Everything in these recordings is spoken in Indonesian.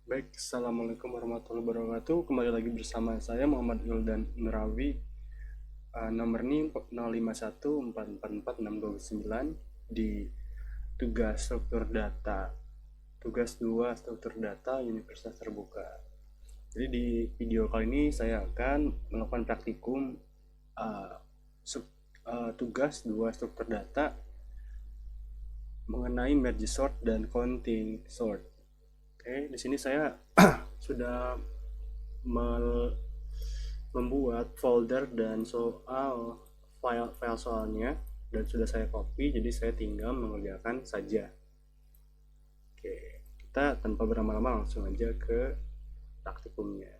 Baik, Assalamualaikum warahmatullahi wabarakatuh. Kembali lagi bersama saya Muhammad Wildan Nurawi. Nomor ini 0514446299 di tugas struktur data. Tugas 2 struktur data Universitas Terbuka. Jadi di video kali ini saya akan melakukan praktikum uh, tugas 2 struktur data mengenai merge sort dan counting sort. Oke, di sini saya sudah membuat folder dan soal file soalnya dan sudah saya copy, jadi saya tinggal mengerjakan saja. Oke, kita tanpa berlama-lama langsung aja ke praktikumnya.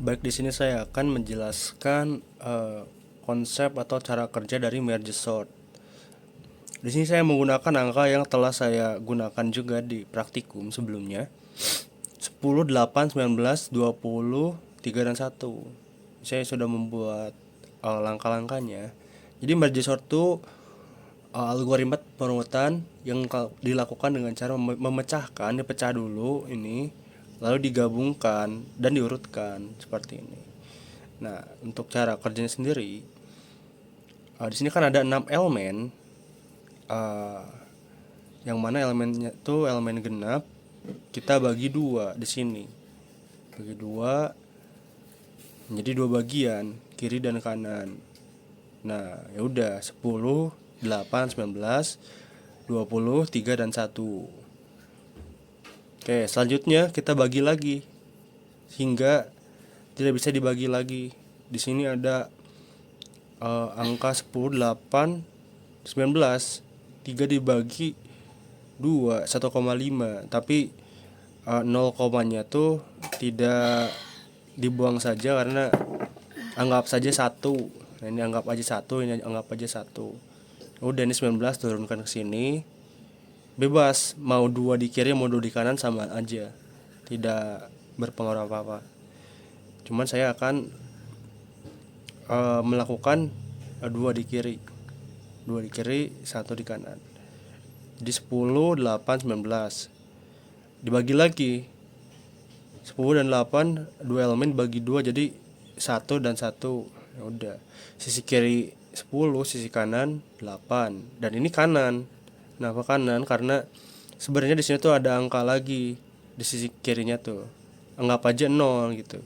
Baik, di sini saya akan menjelaskan konsep atau cara kerja dari merge sort. Di sini saya menggunakan angka yang telah saya gunakan juga di praktikum sebelumnya. 10, 8, 19, 20, 3 dan 1. Saya sudah membuat langkah-langkahnya. Jadi merge sort itu algoritma perunutan yang dilakukan dengan cara memecahkan, dipecah dulu ini, lalu digabungkan dan diurutkan seperti ini. Nah, untuk cara kerjanya sendiri, di sini kan ada 6 elemen, uh, yang mana elemennya itu elemen genap. Kita bagi dua di sini, bagi dua menjadi dua bagian, kiri dan kanan. Nah, ya udah 10, 8, 19, 20, 3 dan 1. Oke, selanjutnya kita bagi lagi hingga tidak bisa dibagi lagi. Di sini ada angka 10, 8, 19. 3 dibagi 2, 1,5. Tapi 0 komanya tuh tidak dibuang saja karena anggap saja 1. Nah, ini anggap aja 1, ini anggap aja 1. Udah, ini 19 turunkan ke sini. Bebas, mau 2 di kiri mau 2 di kanan sama aja. Tidak berpengaruh apa-apa. Cuman saya akan melakukan 2 di kiri. 2 di kiri, 1 di kanan. Jadi 10, 8, 19. Dibagi lagi. 10 dan 8, 2 elemen bagi 2 jadi 1 dan 1. Ya udah. Sisi kiri 10, sisi kanan 8. Dan ini kanan. Kenapa kanan? Karena sebenarnya di sini tuh ada angka lagi di sisi kirinya tuh. Anggap aja 0 gitu.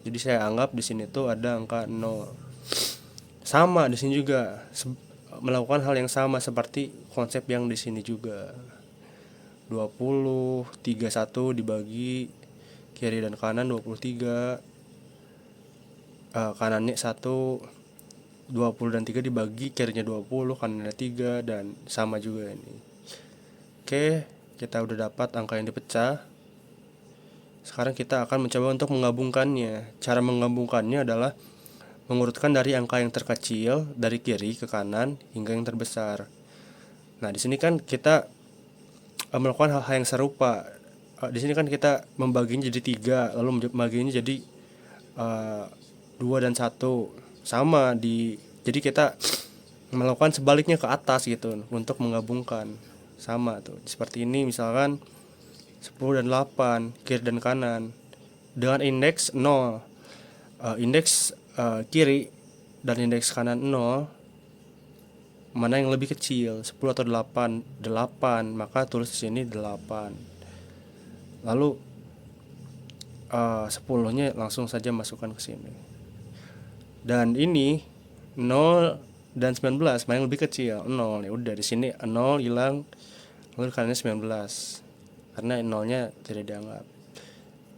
Jadi saya anggap di sini tuh ada angka 0. Sama di sini juga melakukan hal yang sama seperti konsep yang di sini juga. 20, 31 dibagi kiri dan kanan 23. Kanannya 1, 20 dan 3 dibagi kirinya 20, kanannya 3, dan sama juga ini. Oke, kita udah dapat angka yang dipecah. Sekarang kita akan mencoba untuk menggabungkannya. Cara menggabungkannya adalah mengurutkan dari angka yang terkecil dari kiri ke kanan hingga yang terbesar. Nah, di sini kan kita melakukan hal-hal yang serupa. Di sini kan kita membaginya jadi 3, lalu membaginya jadi 2 dan 1. Sama jadi kita melakukan sebaliknya ke atas gitu untuk menggabungkan. Sama tuh. Seperti ini misalkan 10 dan 8, kiri dan kanan dengan indeks 0. Indeks kiri dan indeks kanan 0, mana yang lebih kecil, 10 atau 8? 8, maka tulis di sini 8. Lalu 10-nya langsung saja masukkan ke sini. Dan ini 0 dan 19, mana yang lebih kecil? 0. Ya udah, di sini 0 hilang, lalu kanannya 19. Karena 0-nya tidak dianggap.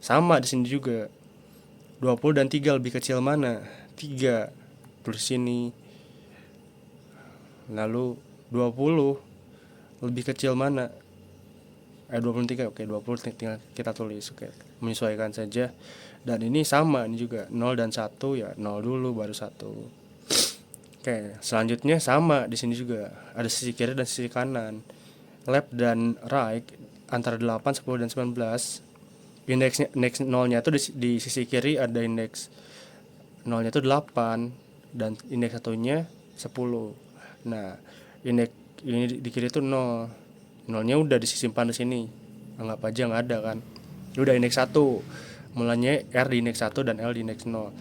Sama di sini juga. 20 dan 3 lebih kecil mana? 3. Tulis sini. Lalu 20 lebih kecil mana? 23. Oke, 20 tinggal kita tulis. Oke, menyesuaikan saja. Dan ini sama, ini juga 0 dan 1, ya 0 dulu baru 1. Oke, selanjutnya sama di sini juga. Ada sisi kiri dan sisi kanan. Left dan right antara 8, 10 dan 19. Indeks 0-nya itu di sisi kiri ada indeks 0-nya itu 8 dan indeks 1-nya 10. Nah, indeks ini di kiri itu 0. 0-nya udah disimpan di sini. Anggap aja nggak ada kan. Udah indeks 1. Mulanya R di indeks 1 dan L di indeks 0.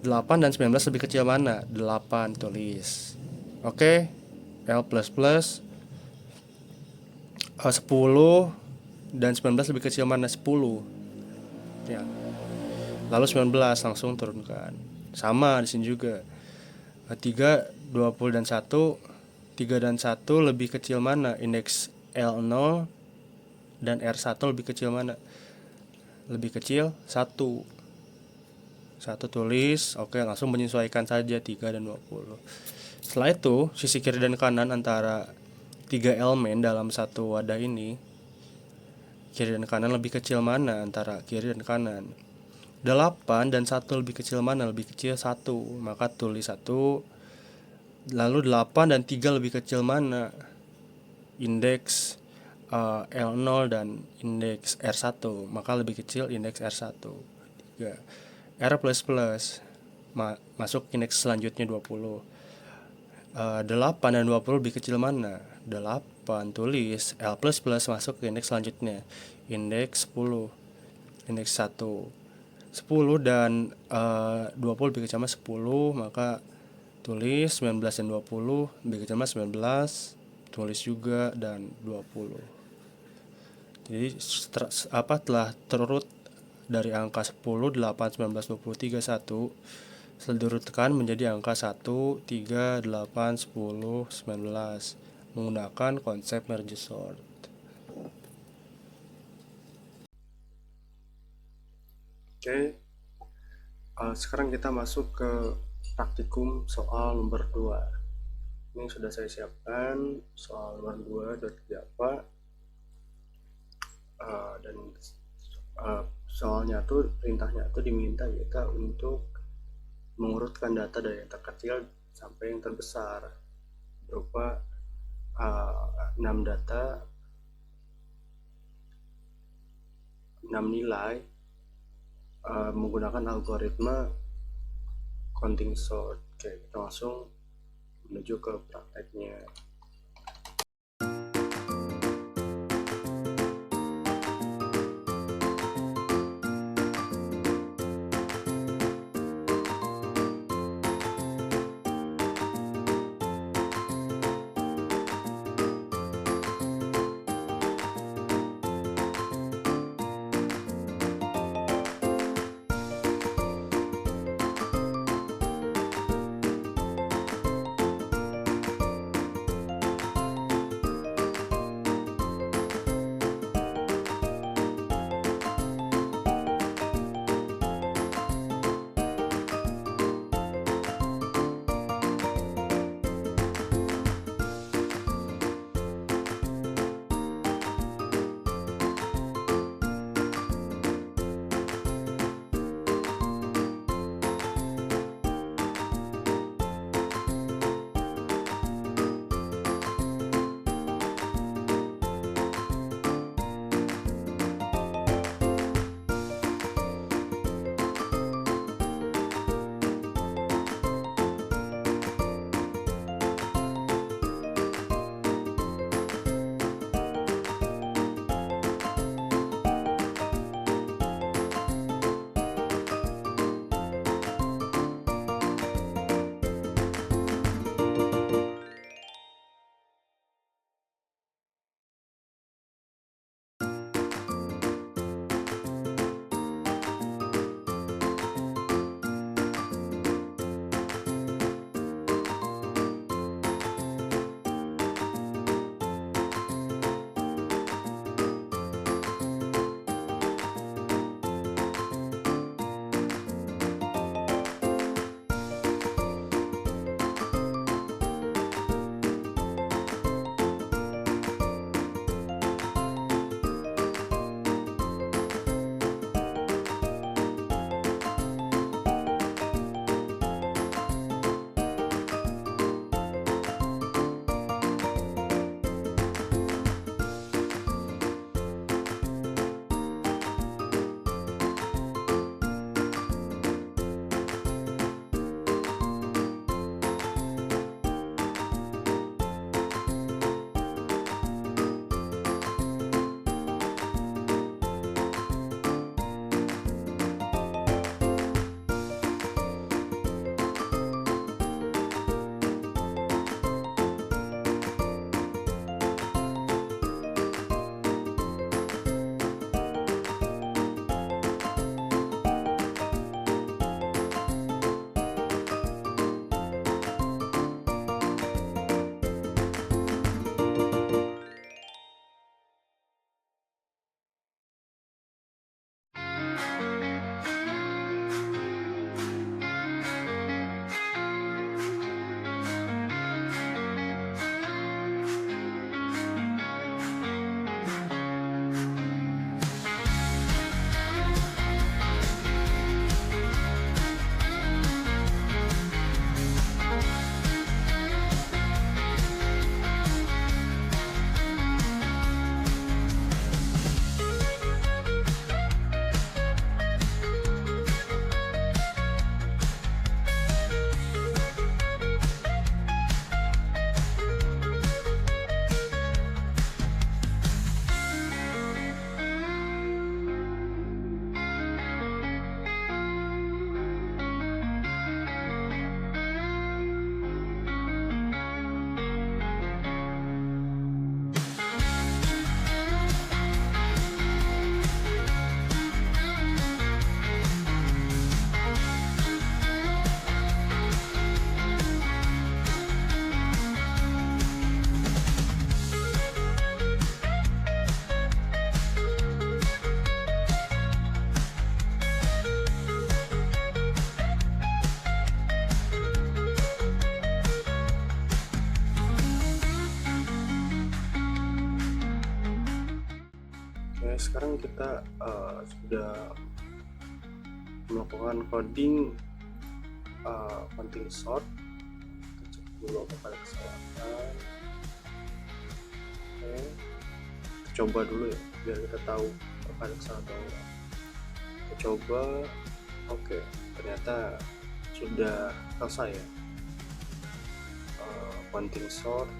8 dan 19 lebih kecil mana? 8 tulis. Oke. L plus plus 10 dan 19 lebih kecil mana? 10. Ya. Lalu 19 langsung turunkan. Sama di sini juga. 3, 20 dan 1. 3 dan 1 lebih kecil mana? Indeks L0 dan R1 lebih kecil mana? Lebih kecil 1. 1 tulis. Oke, langsung menyesuaikan saja 3 dan 20. Setelah itu, sisi kiri dan kanan antara 3 elemen dalam satu wadah ini, kiri dan kanan lebih kecil mana antara kiri dan kanan? 8 dan 1 lebih kecil mana? Lebih kecil 1, maka tulis 1. Lalu 8 dan 3 lebih kecil mana? Indeks L0 dan indeks R1, maka lebih kecil indeks R1. 3. R++, masuk indeks selanjutnya 20. 8 dan 20 lebih kecil mana? 8, tulis L++ masuk ke indeks selanjutnya, indeks 10, indeks 1. 10 dan 20 lebih kecil mana? 10, maka tulis 19 dan 20 lebih kecil mana? 19, tulis juga dan 20. Jadi telah terurut dari angka 10, 8, 19, 20, 3, 1 selanjutnya menjadi angka 1, 3, 8, 10, 19 menggunakan konsep merge sort. Oke, sekarang kita masuk ke praktikum soal nomor 2. Ini sudah saya siapkan soal nomor 2 seperti apa. Dan soalnya tuh, perintahnya tuh diminta kita untuk mengurutkan data dari yang terkecil sampai yang terbesar berupa 6 data, 6 nilai menggunakan algoritma counting sort. Oke, kita langsung menuju ke prakteknya. Oke, sekarang kita sudah melakukan coding counting sort. Kita cek dulu apakah ada kesalahan. Oke, kita coba dulu ya biar kita tahu apakah ada kesalahan atau enggak. Kita coba. Oke, ternyata sudah selesai ya. Counting sort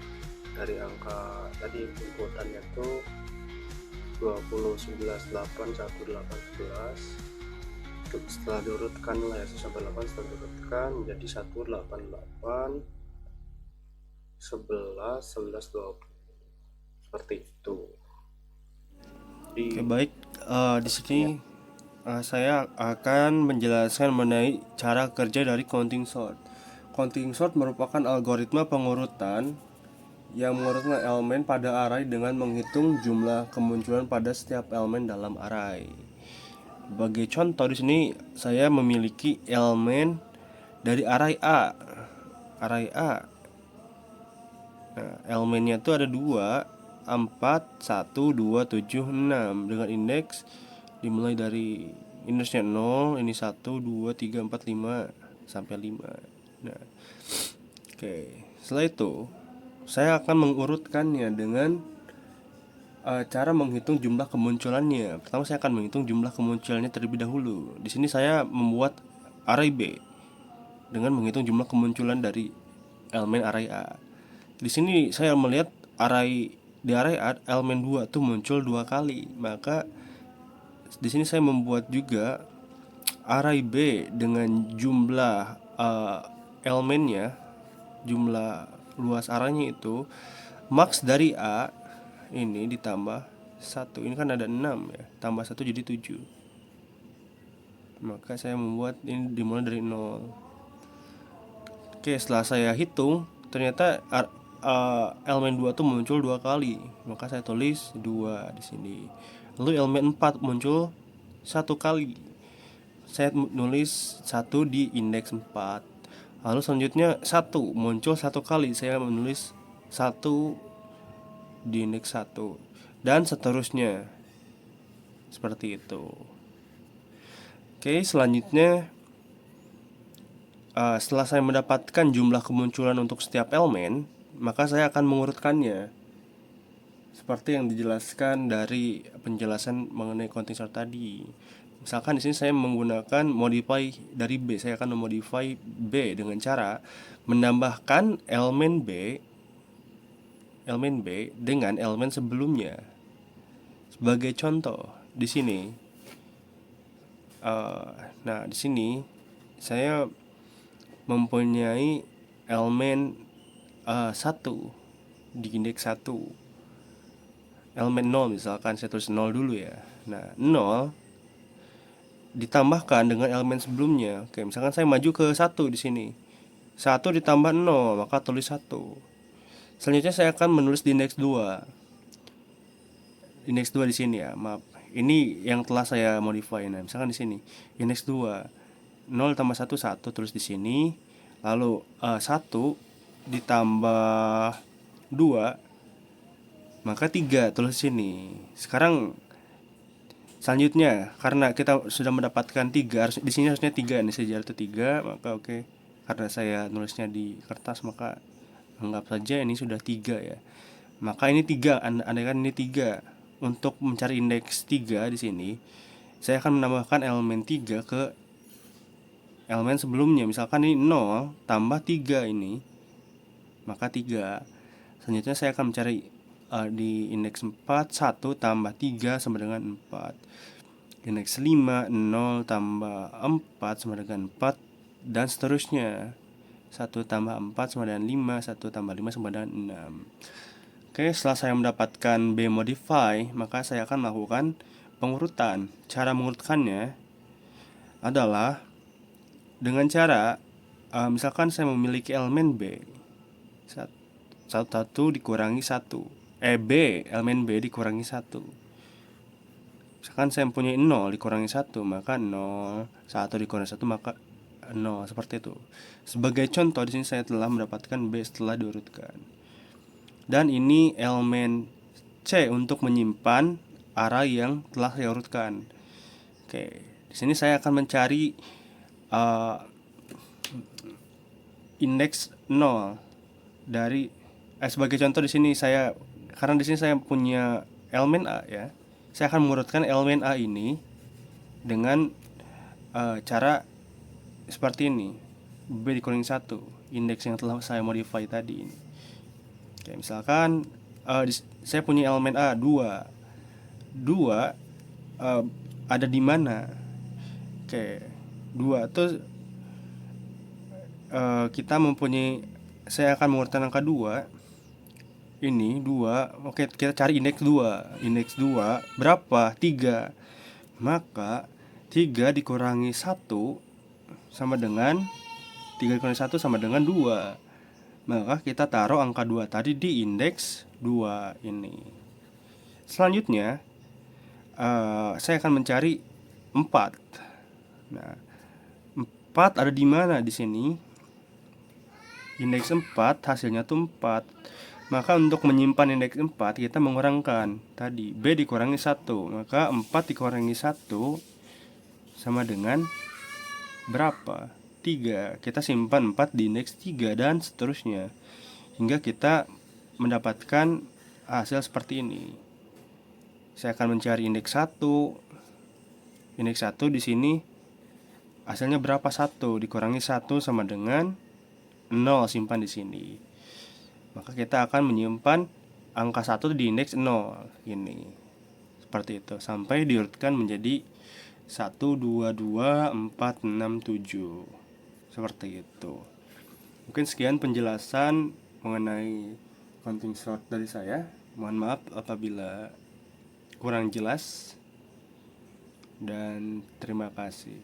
dari angka tadi inputannya tuh 20, 11, 8, 1, 8, 11. Setelah diurutkan lah ya, 1, 8 setelah diurutkan menjadi 1, 8, 8, 11, 11, 20. Seperti itu. Oke, baik. Di sini Ya, saya akan menjelaskan mengenai cara kerja dari counting sort. Counting sort merupakan algoritma pengurutan yang mengurutkan elemen pada array dengan menghitung jumlah kemunculan pada setiap elemen dalam array. Sebagai contoh di sini saya memiliki elemen dari array A. Array A. Nah, elemennya itu ada 2, 4, 1, 2, 7, 6 dengan indeks dimulai dari indeksnya 0, ini 1, 2, 3, 4, 5 sampai 5. Nah, oke. Setelah itu, saya akan mengurutkannya dengan cara menghitung jumlah kemunculannya. Pertama saya akan menghitung jumlah kemunculannya terlebih dahulu. Di sini saya membuat array B dengan menghitung jumlah kemunculan dari elemen array A. Di sini saya melihat di array A elemen 2 tuh muncul 2 kali. Maka di sini saya membuat juga array B dengan jumlah elemennya, jumlah luas arraynya itu max dari A ini ditambah 1. Ini kan ada 6 ya, tambah 1 jadi 7. Maka saya membuat ini dimulai dari 0. Oke, setelah saya hitung ternyata elemen 2 tuh muncul 2 kali. Maka saya tulis 2 di sini. Lalu elemen 4 muncul 1 kali. Saya nulis 1 di indeks 4. Lalu selanjutnya 1 muncul 1 kali. Saya menulis 1 di indeks 1 dan seterusnya. Seperti itu. Oke, selanjutnya setelah saya mendapatkan jumlah kemunculan untuk setiap elemen, maka saya akan mengurutkannya seperti yang dijelaskan dari penjelasan mengenai counting sort tadi. Misalkan di sini saya menggunakan modify dari B. Saya akan memodify B dengan cara menambahkan elemen B dengan elemen sebelumnya. Sebagai contoh, di sini nah di sini saya mempunyai elemen 1 di indeks 1. Elemen 0 misalkan saya tulis 0 dulu ya. Nah, 0 ditambahkan dengan elemen sebelumnya. Oke, misalkan saya maju ke 1 di sini. 1 ditambah 0, maka tulis 1. Selanjutnya saya akan menulis di indeks 2. Indeks 2 di sini ya, maaf. Ini yang telah saya modify. Nah, misalkan di sini indeks 2. 0 tambah 1, 1 tulis di sini. Lalu 1 ditambah 2, maka 3 tulis di sini. Sekarang selanjutnya karena kita sudah mendapatkan 3, di sini harusnya 3 nih, sejarah itu 3, maka oke. Karena saya nulisnya di kertas maka anggap saja ini sudah 3 ya. Maka ini 3, andaikan ini 3. Untuk mencari indeks 3 di sini, saya akan menambahkan elemen 3 ke elemen sebelumnya. Misalkan ini 0 tambah 3 ini, maka 3. Selanjutnya saya akan mencari di indeks 4, 1 tambah 3 sama dengan 4. Indeks 5, 0 tambah 4 sama dengan 4, dan seterusnya. 1 tambah 4 sama dengan 5, 1 tambah 5 sama dengan 6. Oke, setelah saya mendapatkan B modify, maka saya akan melakukan pengurutan. Cara mengurutkannya adalah dengan cara misalkan saya memiliki elemen B 1 dikurangi 1, B elemen B dikurangi 1. Misalkan saya mempunyai 0 dikurangi 1, maka 0, 1 dikurangi 1 maka 0, seperti itu. Sebagai contoh di sini saya telah mendapatkan B setelah diurutkan. Dan ini elemen C untuk menyimpan array yang telah saya urutkan. Oke, di sini saya akan mencari uh, indeks 0 dari sebagai contoh di sini karena di sini saya punya elemen A ya. Saya akan mengurutkan elemen A ini dengan cara seperti ini. B dikurangi 1, indeks yang telah saya modify tadi ini. Oke, misalkan saya punya elemen A 2. 2 ada di mana? Oke, 2 itu kita mempunyai, saya akan mengurutkan angka 2. Ini 2. Oke, kita cari indeks 2. Indeks 2 berapa? 3. Maka 3 dikurangi 1 sama dengan 3 dikurangi 1 sama dengan 2. Maka kita taruh angka 2 tadi di indeks 2 ini. Selanjutnya saya akan mencari 4. Nah, 4 ada di mana di sini? Indeks 4 hasilnya tuh 4. Maka untuk menyimpan indeks 4 kita mengurangkan tadi B dikurangi 1. Maka 4 dikurangi 1 sama dengan berapa? 3. Kita simpan 4 di indeks 3 dan seterusnya hingga kita mendapatkan hasil seperti ini. Saya akan mencari indeks 1. Indeks 1 di sini hasilnya berapa? 1 dikurangi 1 sama dengan 0, simpan di sini. Maka kita akan menyimpan angka 1 di indeks 0 ini. Seperti itu sampai diurutkan menjadi 1, 2, 2, 4, 6, 7. Seperti itu. Mungkin sekian penjelasan mengenai counting sort dari saya. Mohon maaf apabila kurang jelas, dan terima kasih.